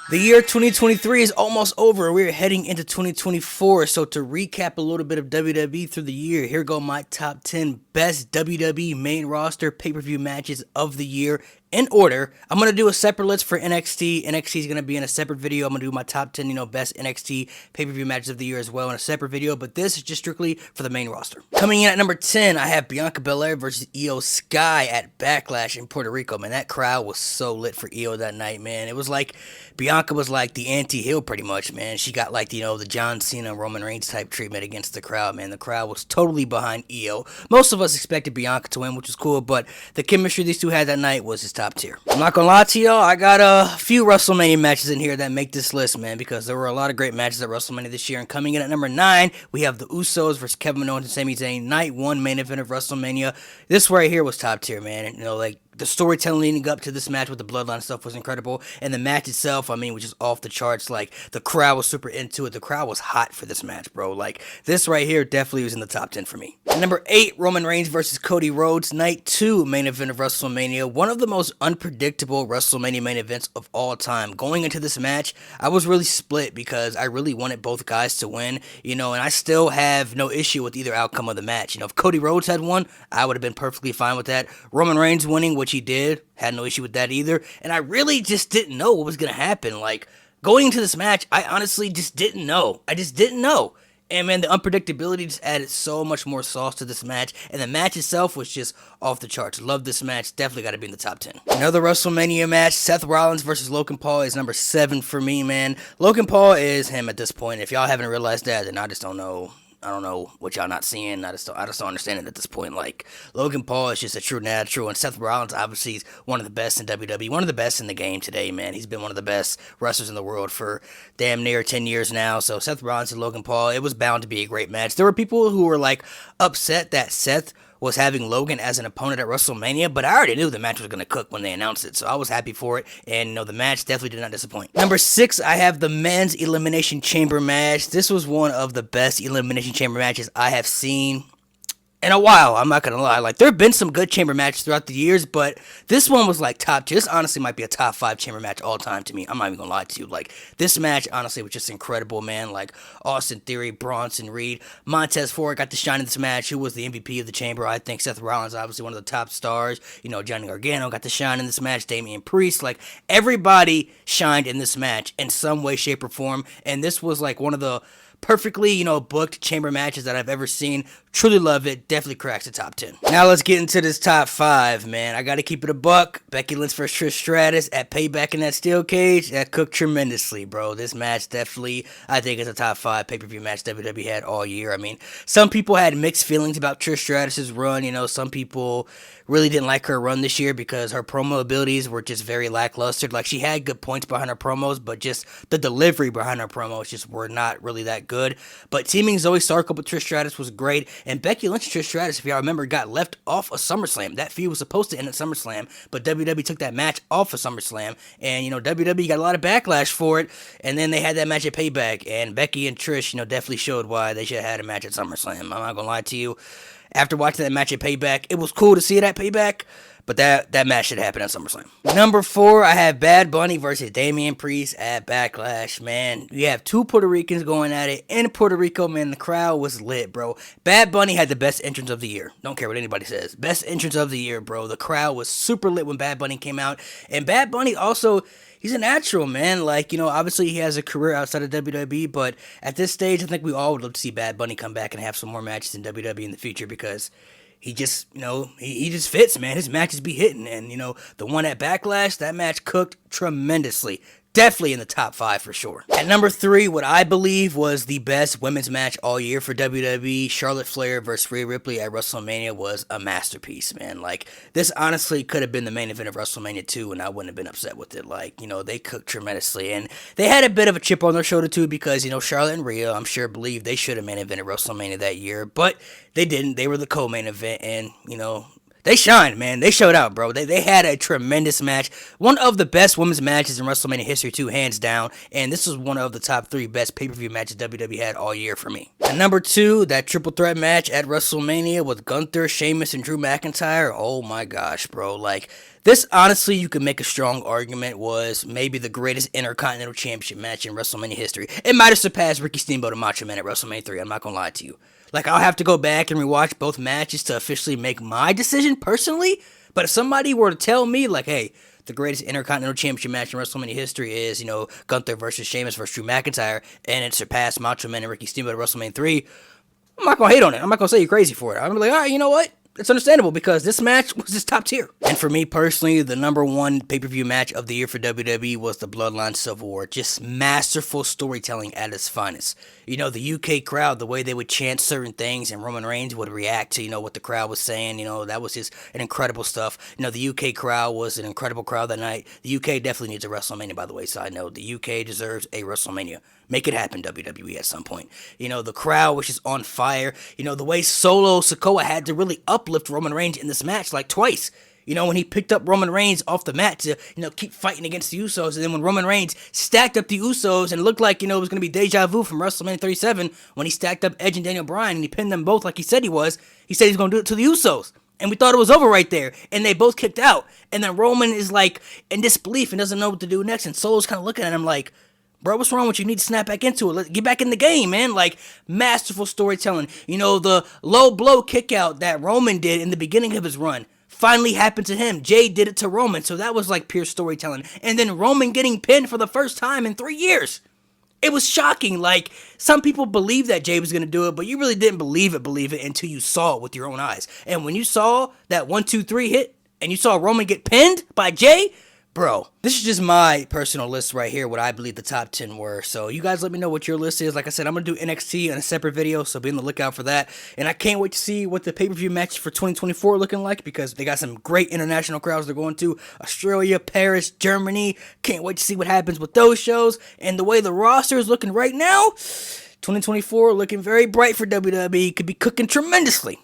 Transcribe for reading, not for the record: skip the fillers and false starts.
The year 2023 is almost over. We're heading into 2024. So to recap a little bit of WWE through the year, here go my top 10 best WWE main roster pay-per-view matches of the year in order. I'm going to do a separate list for NXT. NXT is going to be in a separate video. I'm going to do my top 10, best NXT pay-per-view matches of the year as well in a separate video, but this is just strictly for the main roster. Coming in at number 10, I have Bianca Belair versus Io Sky at Backlash in Puerto Rico. Man, that crowd was so lit for Io that night, man. It was like Bianca was like the anti-heel pretty much, man. She got like, the John Cena, Roman Reigns type treatment against the crowd, man. The crowd was totally behind Io. Most of us expected Bianca to win, which was cool, but the chemistry these two had that night was his top tier. I'm not gonna lie to y'all, I got a few WrestleMania matches in here that make this list, man, because there were a lot of great matches at WrestleMania this year. And coming in at number 9, we have the Usos versus Kevin Owens and Sami Zayn, night 1 main event of WrestleMania. This right here was top tier, man. The storytelling leading up to this match with the Bloodline stuff was incredible, and the match itself, was just off the charts. Like, the crowd was super into it. The crowd was hot for this match, bro. Like, this right here definitely was in the top 10 for me. At number 8, Roman Reigns versus Cody Rhodes, night 2 main event of WrestleMania. One of the most unpredictable WrestleMania main events of all time. Going into this match, I was really split because I really wanted both guys to win, and I still have no issue with either outcome of the match. If Cody Rhodes had won, I would have been perfectly fine with that. Roman Reigns winning, which he did, had no issue with that either. And I really just didn't know what was going to happen. Like, going into this match, I honestly just didn't know. I just didn't know. And man, the unpredictability just added so much more sauce to this match. And the match itself was just off the charts. Love this match. Definitely got to be in the top 10. Another WrestleMania match, Seth Rollins versus Logan Paul, is number 7 for me, man. Logan Paul is him at this point. If y'all haven't realized that, then I just don't know. I don't know what y'all not seeing. I just don't understand it at this point. Like, Logan Paul is just a true natural, and Seth Rollins obviously is one of the best in WWE, one of the best in the game today, man. He's been one of the best wrestlers in the world for damn near 10 years now. So Seth Rollins and Logan Paul, it was bound to be a great match. There were people who were like upset that Seth was having Logan as an opponent at WrestleMania, but I already knew the match was going to cook when they announced it, so I was happy for it, and the match definitely did not disappoint. Number 6, I have the men's Elimination Chamber match. This was one of the best Elimination Chamber matches I have seen in a while. I'm not gonna lie. Like, there have been some good chamber matches throughout the years, but this one was like top tier. This honestly might be a top 5 chamber match all time to me. I'm not even gonna lie to you. Like, this match honestly was just incredible, man. Like, Austin Theory, Bronson Reed, Montez Ford got to shine in this match. Who was the MVP of the chamber? I think Seth Rollins, obviously one of the top stars. Johnny Gargano got to shine in this match. Damian Priest, like, everybody shined in this match in some way, shape, or form. And this was like one of the perfectly, booked chamber matches that I've ever seen. Truly love it. Definitely cracks the top 10. Now let's get into this top 5, man. I gotta keep it a buck. Becky Lynch versus Trish Stratus at Payback in that steel cage. That cooked tremendously, bro. This match definitely, I think, is a top 5 pay-per-view match WWE had all year. Some people had mixed feelings about Trish Stratus's run. Some people really didn't like her run this year because her promo abilities were just very lackluster. Like, she had good points behind her promos, but just the delivery behind her promos just were not really that good. But teaming Zoe Stark up with Trish Stratus was great, and Becky Lynch and Trish Stratus, if y'all remember, got left off of SummerSlam. That feud was supposed to end at SummerSlam, but WWE took that match off of SummerSlam, and WWE got a lot of backlash for it, and then they had that match at Payback, and Becky and Trish, definitely showed why they should have had a match at SummerSlam. I'm not gonna lie to you. After watching that match at Payback, it was cool to see it at Payback, but that match should happen at SummerSlam. Number 4, I have Bad Bunny versus Damian Priest at Backlash, man. You have 2 Puerto Ricans going at it in Puerto Rico, man. The crowd was lit, bro. Bad Bunny had the best entrance of the year. Don't care what anybody says. Best entrance of the year, bro. The crowd was super lit when Bad Bunny came out. And Bad Bunny also, he's a natural, man. Like, obviously he has a career outside of WWE, but at this stage, I think we all would love to see Bad Bunny come back and have some more matches in WWE in the future because he just, he just fits, man. His matches be hitting, and, the one at Backlash, that match cooked tremendously. Definitely in the top 5 for sure. At number 3, what I believe was the best women's match all year for WWE, Charlotte Flair versus Rhea Ripley at WrestleMania, was a masterpiece, man. Like, this honestly could have been the main event of WrestleMania 2, and I wouldn't have been upset with it. Like, they cooked tremendously, and they had a bit of a chip on their shoulder too because, Charlotte and Rhea, I'm sure, believed they should have main evented WrestleMania that year, but they didn't. They were the co-main event, and, they shined, man. They showed out, bro. They had a tremendous match. One of the best women's matches in WrestleMania history, too, hands down. And this was one of the top 3 best pay-per-view matches WWE had all year for me. At number 2, that triple threat match at WrestleMania with Gunther, Sheamus, and Drew McIntyre. Oh my gosh, bro. Like, This, honestly, you could make a strong argument was maybe the greatest Intercontinental Championship match in WrestleMania history. It might have surpassed Ricky Steamboat and Macho Man at WrestleMania 3. I'm not going to lie to you. Like, I'll have to go back and rewatch both matches to officially make my decision personally. But if somebody were to tell me, like, hey, the greatest Intercontinental Championship match in WrestleMania history is, Gunther versus Sheamus versus Drew McIntyre, and it surpassed Macho Man and Ricky Steamboat at WrestleMania 3, I'm not going to hate on it. I'm not going to say you're crazy for it. I'm going to be like, all right, you know what? It's understandable because this match was just top tier. And for me personally, the number one pay-per-view match of the year for WWE was the Bloodline Civil War. Just masterful storytelling at its finest. The UK crowd, the way they would chant certain things and Roman Reigns would react to, what the crowd was saying, that was just an incredible stuff. The UK crowd was an incredible crowd that night. The UK definitely needs a WrestleMania, by the way, side note. The UK deserves a WrestleMania. Make it happen, WWE, at some point. The crowd was just on fire. The way Solo Sikoa had to really uplift Roman Reigns in this match, like twice. When he picked up Roman Reigns off the mat to, keep fighting against the Usos. And then when Roman Reigns stacked up the Usos and it looked like, it was going to be deja vu from WrestleMania 37 when he stacked up Edge and Daniel Bryan and he pinned them both like he said he was. He said he's going to do it to the Usos. And we thought it was over right there. And they both kicked out. And then Roman is like in disbelief and doesn't know what to do next. And Solo's kind of looking at him like, bro, what's wrong with you? You need to snap back into it. Let's get back in the game, man. Like, masterful storytelling. The low blow kick out that Roman did in the beginning of his run finally happened to him. Jay did it to Roman, so that was like pure storytelling. And then Roman getting pinned for the first time in 3 years. It was shocking. Like, some people believed that Jay was going to do it, but you really didn't believe it until you saw it with your own eyes. And when you saw that 1, 2, 3 hit, and you saw Roman get pinned by Jay, bro, this is just my personal list right here, what I believe the top 10 were. So you guys let me know what your list is. Like I said, I'm going to do NXT in a separate video, so be on the lookout for that. And I can't wait to see what the pay-per-view match for 2024 are looking like, because they got some great international crowds they're going to. Australia, Paris, Germany. Can't wait to see what happens with those shows. And the way the roster is looking right now, 2024 looking very bright for WWE. Could be cooking tremendously.